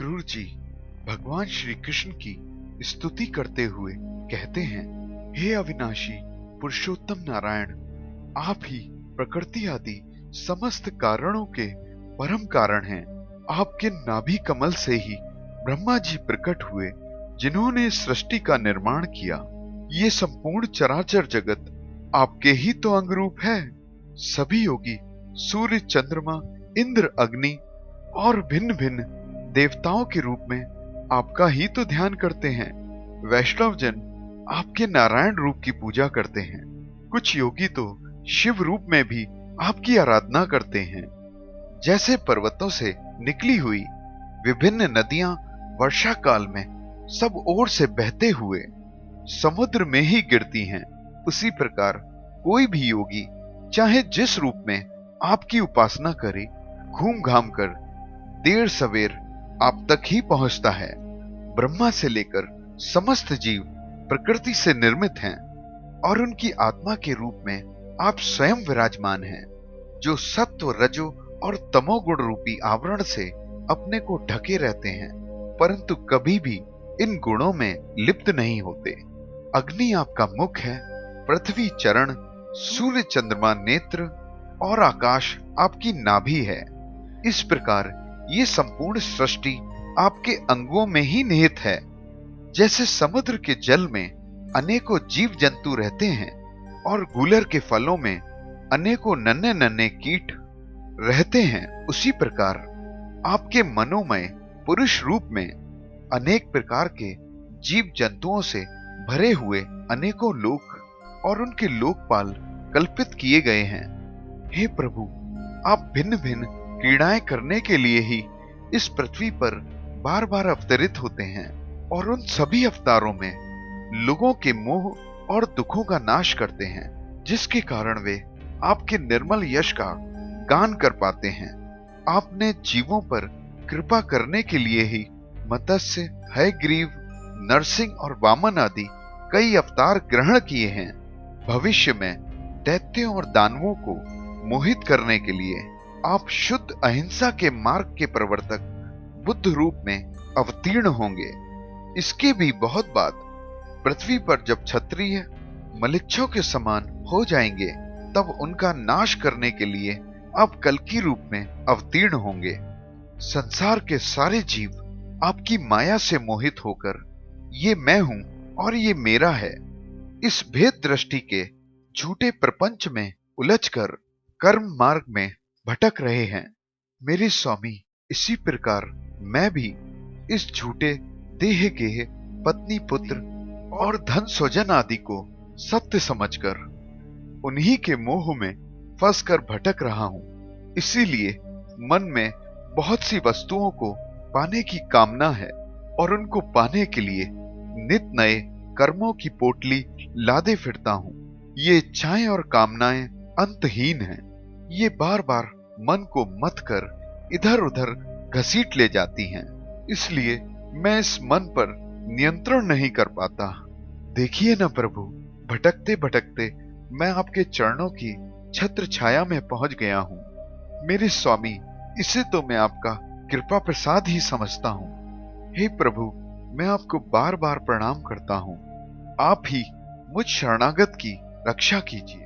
क्रूर जी भगवान श्री कृष्ण की स्तुति करते हुए कहते हैं, हे अविनाशी पुरुषोत्तम नारायण, आप ही प्रकृति आदि समस्त कारणों के परम कारण हैं। आपके नाभि कमल से ही ब्रह्मा जी प्रकट हुए, जिन्होंने सृष्टि का निर्माण किया। ये संपूर्ण चराचर जगत आपके ही तो अंगरूप है। सभी योगी सूर्य, चंद्रमा, इंद्र, अग्नि और भिन्न भिन्न देवताओं के रूप में आपका ही तो ध्यान करते हैं। वैष्णव जन आपके नारायण रूप की पूजा करते हैं। कुछ योगी तो शिव रूप में भी आपकी आराधना करते हैं। जैसे पर्वतों से निकली हुई विभिन्न नदियां वर्षा काल में सब ओर से बहते हुए समुद्र में ही गिरती हैं, उसी प्रकार कोई भी योगी चाहे जिस रूप में आपकी उपासना करे, घूम घाम कर देर सवेर आप तक ही पहुंचता है। ब्रह्मा से लेकर समस्त जीव प्रकृति से निर्मित हैं और उनकी आत्मा के रूप में आप स्वयं विराजमान हैं, जो सत्व, रजो और तमोगुण रूपी आवरण से अपने को ढके रहते हैं, परंतु कभी भी इन गुणों में लिप्त नहीं होते। अग्नि आपका मुख है, पृथ्वी चरण, सूर्य चंद्रमा नेत्र और आकाश आपकी नाभि है। इस प्रकार ये संपूर्ण सृष्टि आपके अंगों में ही निहित है। जैसे समुद्र के जल में अनेकों जीव जंतु रहते हैं और गूलर के फलों में अनेकों नन्हे नन्हे कीट रहते हैं, उसी प्रकार आपके मनोमय पुरुष रूप में अनेक प्रकार के जीव जंतुओं से भरे हुए अनेकों लोक और उनके लोकपाल कल्पित किए गए हैं। हे प्रभु, आप भिन्न भिन्न क्रीड़ाएं करने के लिए ही इस पृथ्वी पर बार बार अवतरित होते हैं और उन सभी अवतारों में लोगों के मोह और दुखों का नाश करते हैं, जिसके कारण वे आपके निर्मल यश का गान कर पाते हैं। आपने जीवों पर कृपा करने के लिए ही मत्स्य, हयग्रीव, नरसिंह और वामन आदि कई अवतार ग्रहण किए हैं। भविष्य में दैत्यों और दानवों को मोहित करने के लिए आप शुद्ध अहिंसा के मार्ग के प्रवर्तक बुद्ध रूप में अवतीर्ण होंगे। इसके भी बहुत बाद पृथ्वी पर जब क्षत्रिय मलिच्छों के समान हो जाएंगे, तब उनका नाश करने के लिए आप कल्कि रूप में अवतीर्ण होंगे। संसार के सारे जीव आपकी माया से मोहित होकर ये मैं हूं और ये मेरा है, इस भेद दृष्टि के झूठे प्रपंच में उलझकर कर्म मार्ग में भटक रहे हैं। मेरे स्वामी, इसी प्रकार मैं भी इस झूठे देह गेह, पत्नी, पुत्र और धन स्वजन आदि को सत्य समझकर उन्हीं के मोह में फंसकर भटक रहा हूं। इसीलिए मन में बहुत सी वस्तुओं को पाने की कामना है और उनको पाने के लिए नित नए कर्मों की पोटली लादे फिरता हूं। ये इच्छाएं और कामनाएं अंतहीन हैं। ये बार बार मन को मथ कर इधर उधर घसीट ले जाती हैं। इसलिए मैं इस मन पर नियंत्रण नहीं कर पाता। देखिए न प्रभु, भटकते भटकते मैं आपके चरणों की छत्र छाया में पहुंच गया हूं। मेरे स्वामी, इसे तो मैं आपका कृपा प्रसाद ही समझता हूं। हे प्रभु, मैं आपको बार बार प्रणाम करता हूं। आप ही मुझ शरणागत की रक्षा कीजिए।